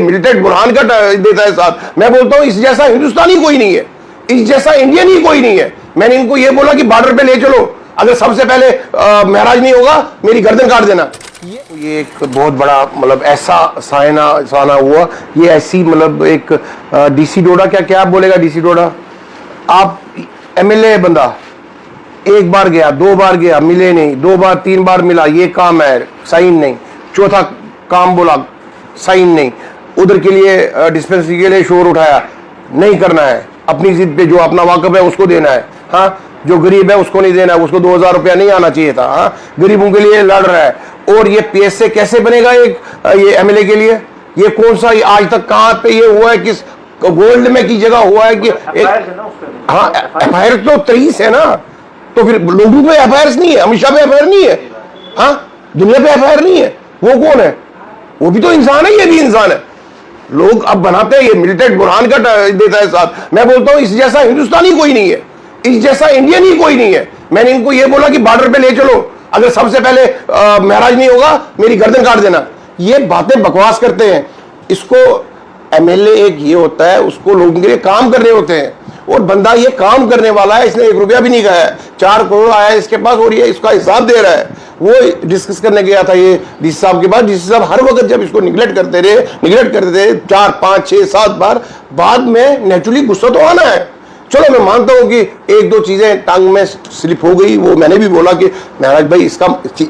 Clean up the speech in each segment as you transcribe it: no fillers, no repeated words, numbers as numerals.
Militant Burhan का देता है साथ। मैं बोलता हूं इस जैसा हिंदुस्तानी कोई नहीं है, इस जैसा इंडियन ही कोई नहीं है। मैंने इनको ये बोला कि बॉर्डर पे ले चलो, अगर सबसे पहले महराज नहीं होगा मेरी गर्दन काट देना। ये एक बहुत बड़ा मतलब ऐसा साना हुआ, ये ऐसी मतलब एक डीसी डोडा, क्या बोलेगा डीसी डोडा, आप एमएलए बंदा, एक बार गया, दो बार गया, मिले नहीं, दो बार तीन बार मिला, ये काम है, साइन नहीं, चौथा काम बोला, साइन नहीं, उधर के लिए डिस्पेंसरी के लिए शोर उठाया, नहीं करना है, अपनी जिद पे जो अपना वाकफ है उसको देना है, हाँ, जो गरीब है उसको नहीं देना है, उसको 2000 रुपया नहीं आना चाहिए था, हाँ, गरीबों के लिए लड़ रहा है। और ये पीएसए कैसे बनेगा एक ये एमएलए के लिए? ये कौन सा आज तक कहां पे ये हुआ है, किस गोल्ड में की जगह हुआ है कि हाँ एफआईआर तो 23 है ना, तो फिर लोगों पे एफआईआर नहीं है, अमित शाह पे एफआईआर नहीं है, हाँ, दुनिया पे एफआईआर नहीं है, वो कौन है? वो भी तो इंसान है, ये भी इंसान है। लोग अब बनाते हैं ये मिलिटेंट बुरहान का देता है साथ। मैं बोलता हूं इस जैसा हिंदुस्तानी कोई नहीं है, इस जैसा इंडियन ही कोई नहीं है। मैंने इनको ये बोला कि बॉर्डर पे ले चलो, अगर सबसे पहले महराज नहीं होगा मेरी गर्दन काट देना। ये बातें बकवास करते हैं। इसको एमएलए एक ये होता है, उसको लोगों के लिए काम करने होते हैं, और बंदा ये काम करने वाला है, इसने 1 रुपया भी नहीं खाया है, 4 करोड़ आया है इसके पास, और ये इसका हिसाब दे रहा है। वो डिस्कस करने गया था ये डीसी साहब के पास। डीसी साहब हर वक्त जब इसको निगलेक्ट करते रहे 4 5 6 7 बार, बाद में नेचुरली गुस्सा तो आना है। चलो मैं मानता हूं कि 1-2 चीजें टांग में स्लिप हो गई, वो मैंने भी बोला कि महाराज भाई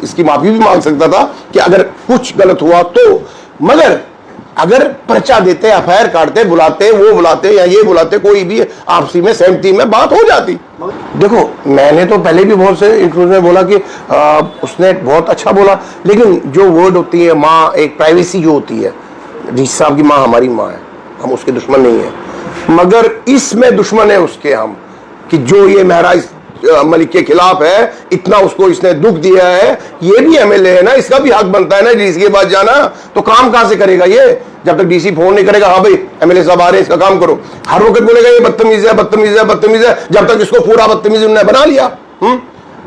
इसकी माफी भी मांग सकता था कि अगर कुछ गलत हुआ तो, मगर अगर पर्चा देते, एफआईआर काटते, बुलाते, वो बुलाते या ये बुलाते, कोई भी आपसी में सहमति में बात हो जाती। देखो मैंने तो पहले भी बहुत से इंटरव्यू में बोला कि उसने बहुत अच्छा बोला, लेकिन जो वर्ड होती है माँ, एक प्राइवेसी जो होती है, डीसी साहब की माँ हमारी माँ है, हम उसके दुश्मन नहीं है, मगर इसमें दुश्मन है उसके हम, कि जो ये महराज मलिक के खिलाफ है, इतना उसको इसने दुख दिया है, ये भी एमएलए है ना, इसका भी हक बनता है ना डीसी के पास जाना। तो काम कहां से करेगा ये, जब तक डीसी फोन नहीं करेगा, हाँ भाई एमएलए साहब आ रहे हैं, इसका काम करो, हर वक्त बोलेगा ये बदतमीज है, बदतमीज है, बदतमीज है, जब तक इसको पूरा बदतमीज उन्होंने बना लिया।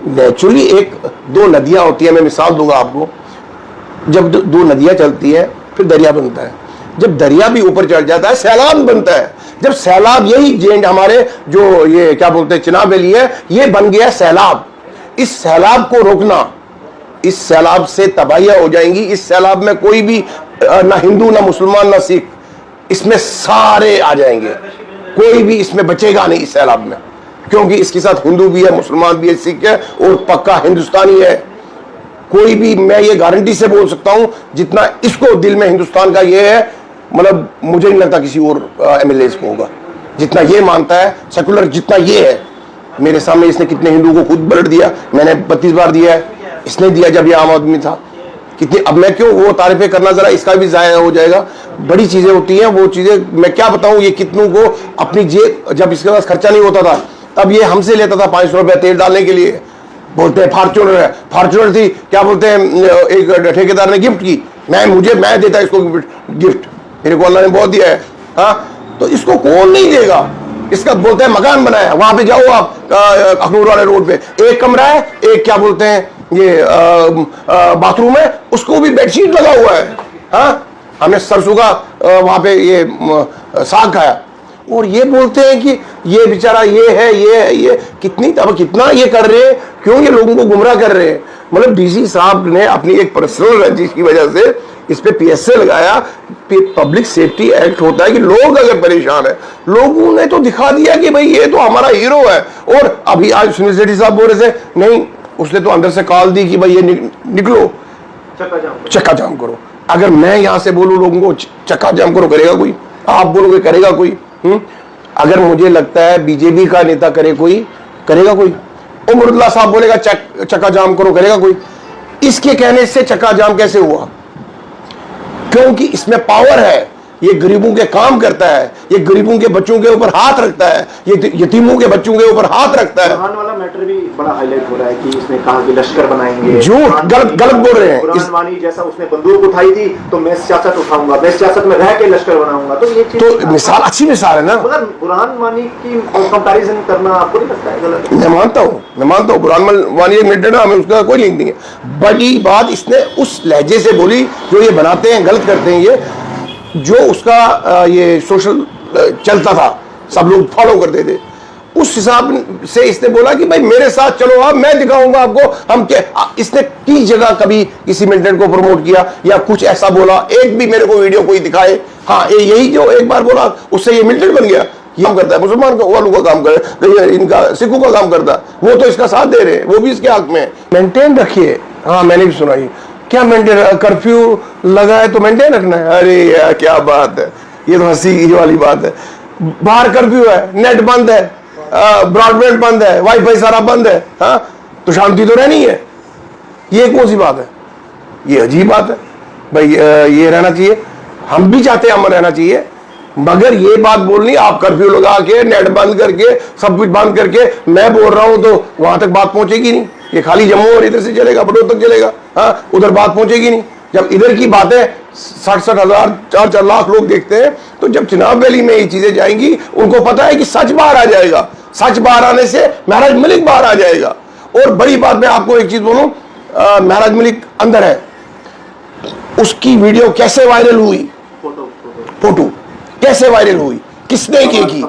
नेचुरली 1-2 नदियां होती है, मैं मिसाल दूंगा आपको, जब 2 नदियां चलती है फिर दरिया बनता है, जब दरिया भी ऊपर चढ़ जाता है सैलाब बनता है। जब सैलाब, यही जेंड हमारे जो ये क्या बोलते हैं चिनाब वैली है, ये बन गया सैलाब। इस सैलाब को रोकना, इस सैलाब से तबाहियां हो जाएंगी। इस सैलाब में कोई भी ना हिंदू, ना मुसलमान, ना सिख, इसमें सारे आ जाएंगे, कोई भी इसमें बचेगा नहीं इस सैलाब में, क्योंकि इसके साथ हिंदू भी है, मुसलमान भी है, सिख है, और पक्का हिंदुस्तानी है। कोई भी, मैं ये गारंटी से बोल सकता हूं, जितना इसको दिल में हिंदुस्तान का ये है, मतलब मुझे नहीं लगता किसी और एमएलए को होगा, जितना ये मानता है सेकुलर, जितना ये है। मेरे सामने इसने कितने हिंदुओं को खुद ब्लड दिया, मैंने 32 बार दिया है, इसने दिया जब ये आम आदमी था, कितनी। अब मैं क्यों वो तारीफें करना, जरा इसका भी जाया हो जाएगा। बड़ी चीजें होती हैं, वो चीजें मैं क्या बताऊं, ये कितनों को अपनी जेब, जब इसके पास खर्चा नहीं होता था तब ये हमसे लेता था 500 रुपया तेल डालने के लिए। बोलते हैं फॉर्च्यूनर है, फॉर्च्यूनर थी, क्या बोलते हैं, एक ठेकेदार ने गिफ्ट की, मैं देता इसको गिफ्ट, मेरे को अल्लाह ने बहुत दिया है, हाँ, तो इसको कौन नहीं देगा। इसका बोलते हैं मकान बनाया, वहां पे जाओ आप अखनूर वाले रोड पे, एक कमरा है, एक क्या बोलते हैं ये बाथरूम है, उसको भी बेडशीट लगा हुआ है, हाँ, हमने सरसों का वहां पे ये साग खाया, और ये बोलते हैं कि ये बेचारा ये है, ये कितना ये कर रहे हैं, क्यों ये लोगों को गुमराह कर रहे हैं। मतलब डीसी साहब ने अपनी एक पर्सनल रंजिश की वजह से इस पे पीएसए लगाया। पब्लिक सेफ्टी एक्ट होता है कि लोग अगर परेशान है, लोगों ने तो दिखा दिया कि भाई ये तो हमारा हीरो है। और अभी आज सुनील शेट्टी साहब बोल रहे थे, नहीं, उसने तो अंदर से कॉल दी कि भाई ये निकलो, चक्का जाम करो। अगर मैं यहां से बोलूं लोगों को चक्का जाम करो, करेगा कोई? आप बोलोगे करेगा कोई? अगर मुझे लगता है बीजेपी का नेता करे कोई, करेगा कोई? उमरुल्लाह साहब बोलेगा चक्का जाम करो, करेगा कोई? इसके कहने से चक्का जाम कैसे हुआ? क्योंकि इसमें पावर है, ये गरीबों के काम करता है, ये गरीबों के बच्चों के ऊपर हाथ रखता है, ये यतीमों के बच्चों के ऊपर हाथ रखता है। बुरहान वाला मैटर भी बड़ा हाईलाइट हो रहा है कि इसने कहा कि लश्कर बनाएंगे, जो गलत बोल रहे हैं। बुरहान वानी जैसा उसने बंदूक उठाई थी, तो मैं सियासत उठाऊंगा, मैं सियासत में रह के लश्कर बनाऊंगा, तो ये चीज तो मिसाल, अच्छी मिसाल है ना। मगर बुरहान वानी की कंपैरिजन करना आपको नहीं लगता है गलत? मैं मानता हूँ बुरहान वानी एक मिनट ना, हमें उसका कोई लिंक नहीं है। बड़ी बात इसने उस लहजे से बोली जो ये बनाते हैं, गलत करते हैं ये। जो उसका ये सोशल चलता था, सब लोग फॉलो करते थे, उस हिसाब से इसने बोला कि भाई मेरे साथ चलो, आप मैं दिखाऊंगा आपको हम क्या। इसने किस जगह कभी किसी मिलिटेंट को प्रमोट किया या कुछ ऐसा बोला? एक भी मेरे को वीडियो कोई दिखाए? हाँ, यही जो एक बार बोला उससे ये मिलिटेंट बन गया। ये काम करता है, मुसलमान वालों का काम करे, इनका सिखों का काम करता है, वो तो इसका साथ दे रहे हैं, वो भी इसके हक में। मेंटेन रखिए। हाँ, मैंने भी सुना ये क्या मेंटेन, कर्फ्यू लगा है तो मेंटेन रखना है? अरे यार क्या बात है, ये तो हंसी वाली बात है। बाहर कर्फ्यू है, नेट बंद है, ब्रॉडबैंड बंद है, वाईफाई सारा बंद है, हाँ, तो शांति तो रहनी है। ये कौन सी बात है? ये अजीब बात है भाई। ये रहना चाहिए, हम भी चाहते हैं अमन रहना चाहिए, मगर ये बात बोलनी आप कर्फ्यू लगा के, नेट बंद करके, सब कुछ बंद करके मैं बोल रहा हूं तो वहां तक बात पहुंचेगी नहीं। ये खाली जम्मू और इधर से चलेगा, बड़ौदा तक चलेगा, हाँ, उधर बात पहुंचेगी नहीं। जब इधर की बातें 60-60 हजार 4-4 लाख लोग देखते हैं, तो जब चिनाब वैली में ये चीजें जाएंगी, उनको पता है कि सच बाहर आ जाएगा। सच बाहर आने से महराज मलिक बाहर आ जाएगा। और बड़ी बात, मैं आपको एक चीज बोलूं, महराज मलिक अंदर है, उसकी वीडियो कैसे वायरल हुई, फोटो कैसे वायरल हुई, किसने की?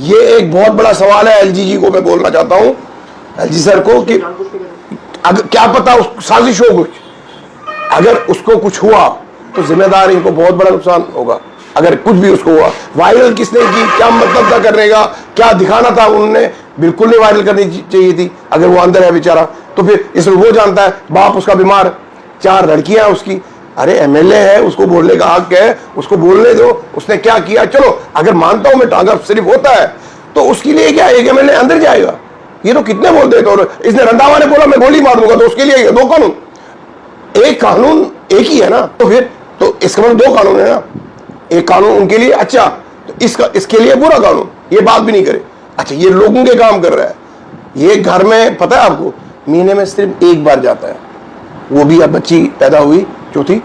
ये एक बहुत बड़ा सवाल है। एलजी जी को मैं बोलना चाहता हूं, एलजी सर को, कि अगर क्या पता उस साजिश हो कुछ, अगर उसको कुछ हुआ तो जिम्मेदार इनको बहुत बड़ा नुकसान होगा। अगर कुछ भी उसको हुआ, वायरल किसने की, क्या मतलब था करने का, क्या दिखाना था, उन्होंने बिल्कुल नहीं वायरल करनी चाहिए थी। अगर वो अंदर है बेचारा, तो फिर इसमें वो जानता है, बाप उसका बीमार, 4 लड़कियां उसकी, अरे एमएलए है, उसको बोलने का हक है, उसको बोलने दो, उसने क्या किया। चलो अगर मानता हूं मैं, टांगा सिर्फ होता है, तो उसके लिए क्या एक एमएलए अंदर जाएगा? ये तो कितने बोलते हैं। तो इसने रंधावा ने बोला मैं गोली मार दूंगा, तो उसके लिए 2 कानून, एक कानून एक ही है ना, तो फिर तो इसका मतलब 2 कानून है ना। एक कानून उनके लिए अच्छा, तो इसके लिए बुरा कानून, ये बात भी नहीं करे। अच्छा, ये लोगों के काम कर रहा है। ये घर में पता है आपको, महीने में सिर्फ 1 बार जाता है, वो भी अब बच्ची पैदा हुई चौथी,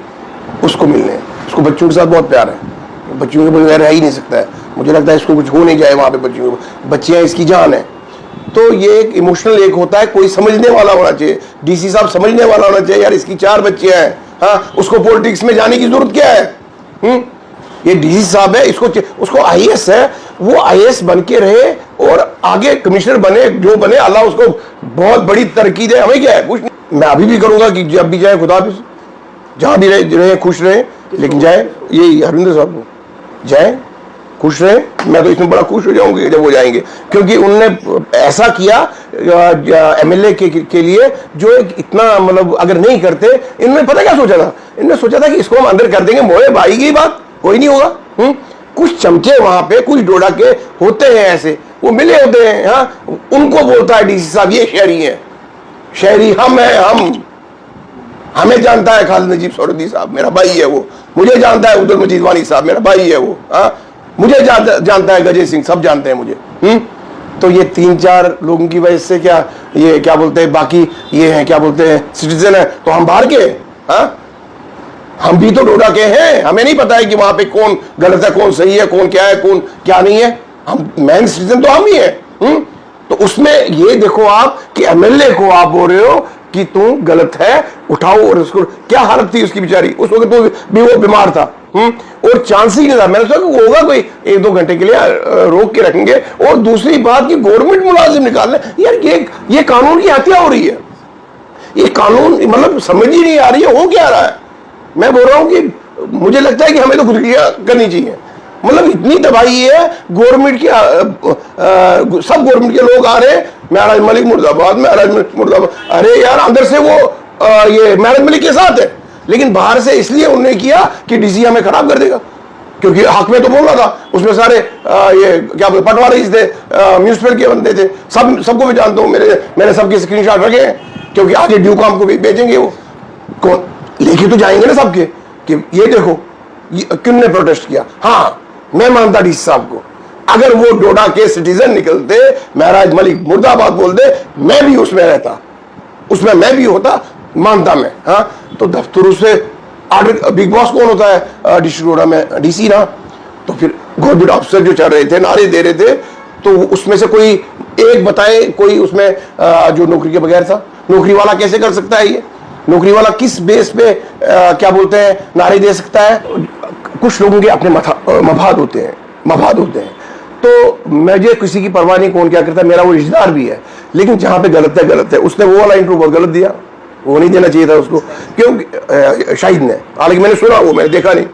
उसको मिलने। उसको बच्चों के साथ बहुत प्यार है, बच्चियों के बगैर रह ही नहीं सकता है। मुझे लगता है इसको कुछ हो नहीं जाए वहां पे, बच्चियां इसकी जान है। तो ये एक इमोशनल एक होता है, कोई समझने वाला होना चाहिए, डीसी साहब समझने वाला होना चाहिए, यार इसकी 4 बच्चियां हैं, हाँ, उसको पॉलिटिक्स में जाने की जरूरत क्या है? ये डीसी साहब है, उसको आईएएस है, वो आईएएस बन के रहे और आगे कमिश्नर बने, जो बने, अल्लाह उसको बहुत बड़ी तरक्की दे। हमें क्या है, कुछ नहीं। मैं अभी भी करूंगा कि जब भी जाए, खुदा हाफिज़, जहां भी रहे खुश रहे, लेकिन जाए, ये हरविंदर साहब को जाए खुश रहे। मैं तो इसमें बड़ा खुश हो जाऊंगी जब वो जाएंगे, क्योंकि उनने ऐसा किया एमएलए के लिए जो इतना, मतलब अगर नहीं करते, इन्होंने पता क्या सोचा था? इन्होंने सोचा था कि इसको हम अंदर कर देंगे, मोए भाई की बात कोई नहीं होगा। कुछ चमचे वहां पे, कुछ डोडा के होते हैं ऐसे, वो मिले होते हैं, हाँ, उनको बोलता है डीसी साहब ये शहरी है, शहरी हम है, हमें जानता है खालिद नजीब सोरदी साहब, मेरा भाई है वो, मुझे जानता है अब्दुल मजीद वानी साहब, मेरा भाई है वो, हाँ, मुझे जानता है गजय सिंह, सब जानते हैं मुझे। तो ये 3-4 लोगों की वजह से क्या, ये क्या बोलते हैं, बाकी ये हैं क्या बोलते हैं, सिटीजन है, तो हम बाहर के, हाँ, हम भी तो डोडा के हैं, हमें नहीं पता है कि वहां पे कौन गलत है, कौन सही है, कौन क्या है, कौन क्या नहीं है। हम मेन सिटीजन तो हम ही है। तो उसमें ये देखो आप कि एमएलए को आप बोल रहे हो कि तू गलत है, उठाओ, और उसको क्या हालत थी उसकी बेचारी, उस वक्त तो भी वो बीमार था, और चांस ही नहीं था। मैंने सोचा होगा कोई 1-2 घंटे के लिए रोक के रखेंगे। और दूसरी बात कि गवर्नमेंट मुलाजिम निकालने, यार ये कानून की हत्या हो रही है, ये कानून मतलब समझ ही नहीं आ रही है, हो क्या रहा है। मैं बोल रहा हूं कि मुझे लगता है कि हमें तो खुदकियां करनी चाहिए, मतलब इतनी तबाही है गवर्नमेंट की, सब गवर्नमेंट के लोग आ रहे हैं, महराज मलिक मुर्दाबाद, महराज मलिक मुर्दाबाद। अरे यार अंदर से वो ये महराज मलिक के साथ है, लेकिन बाहर से इसलिए उन्होंने किया कि डीसी हमें खराब कर देगा, क्योंकि हक में तो बोल रहा था। उसमें सारे ये क्या बोलते पटवारी थे, म्यूनिसिपल के बंदे थे, सबको मैं जानता हूँ, मेरे सबके स्क्रीनशॉट रखे हैं, क्योंकि आगे ड्यू काम को भी भेजेंगे वो, कौन लेके तो जाएंगे ना सबके कि ये देखो किन्होंने प्रोटेस्ट किया। हाँ, मैं मानता डीसी साहब को, अगर वो डोडा के सिटीजन निकलते, महराज मलिक मुर्दाबाद बोलते, मैं भी उसमें रहता, उसमें मैं भी होता, मानता मैं। हाँ, तो दफ्तर से आर्डर, बिग बॉस कौन होता है डिस्ट्रिक्ट डोडा में? डीसी ना। तो फिर गवर्नमेंट ऑफिसर जो चल रहे थे, नारे दे रहे थे, तो उसमें से कोई एक बताए, कोई उसमें जो नौकरी के बगैर था। नौकरी वाला कैसे कर सकता है ये? नौकरी वाला किस बेस पे क्या बोलते हैं नारे दे सकता है? कुछ लोगों के अपने मफाद होते हैं। तो मुझे किसी की परवाह नहीं कौन क्या करता है, मेरा वो रिश्तेदार भी है, लेकिन जहां पे गलत है। उसने वो वाला इंटरव्यू बहुत गलत दिया, वो नहीं देना चाहिए था उसको, क्योंकि शाहिद ने, हालांकि मैंने सुना, वो मैंने देखा नहीं,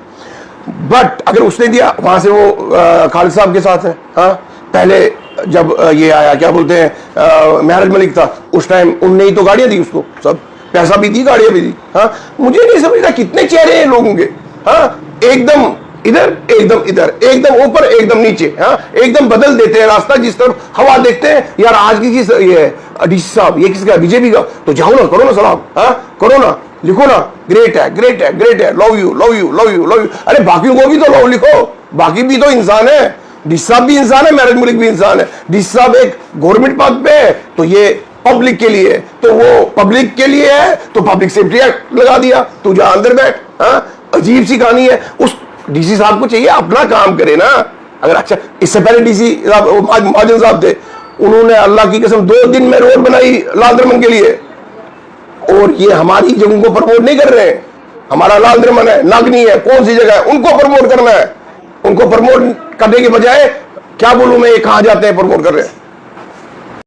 बट अगर उसने दिया, वहां से वो खालिद साहब के साथ है। हाँ, पहले जब ये आया, क्या बोलते हैं, महराज मलिक था, उस टाइम उनने ही तो गाड़ियां दी उसको, सब पैसा भी दी, गाड़ियां भी दी। हाँ, मुझे नहीं समझता कितने चेहरे हैं लोगों के। हाँ, एकदम इधर, एकदम इधर, एकदम ऊपर, एकदम नीचे। हाँ, एकदम बदल देते हैं रास्ता, जिस तरफ हवा देखते हैं। यार आज की किस, ये डीसी साहब, ये किसका, बीजेपी का, तो जाओ ना, करो ना सलाम। हाँ, करो ना, लिखो ना, ग्रेट है, ग्रेट है, ग्रेट है, love you, love you, love you, love you. अरे बाकियों को भी तो लव लिखो, बाकी भी तो इंसान है। डीसी साहब भी इंसान है, महराज मलिक भी इंसान है। डीसी साहब एक गवर्नमेंट पद पे है, तो ये पब्लिक के लिए, तो वो पब्लिक के लिए है, तो पब्लिक सेफ्टी एक्ट लगा दिया, तू जा अंदर बैठ। हाँ, अजीब सी कहानी है। उस डीसी साहब को चाहिए अपना काम करे ना। अगर अच्छा, इससे पहले डीसी महाजन साहब थे, उन्होंने अल्लाह की कसम 2 दिन में रोड बनाई लाल दरमन के लिए, और ये हमारी जगहों को प्रमोट नहीं कर रहे हैं। हमारा लाल दरमन है, नागनी है, कौन सी जगह है, उनको प्रमोट करना है। उनको प्रमोट करने के बजाय, क्या बोलूं मैं, ये कहां जाते हैं प्रमोट कर रहे हैं।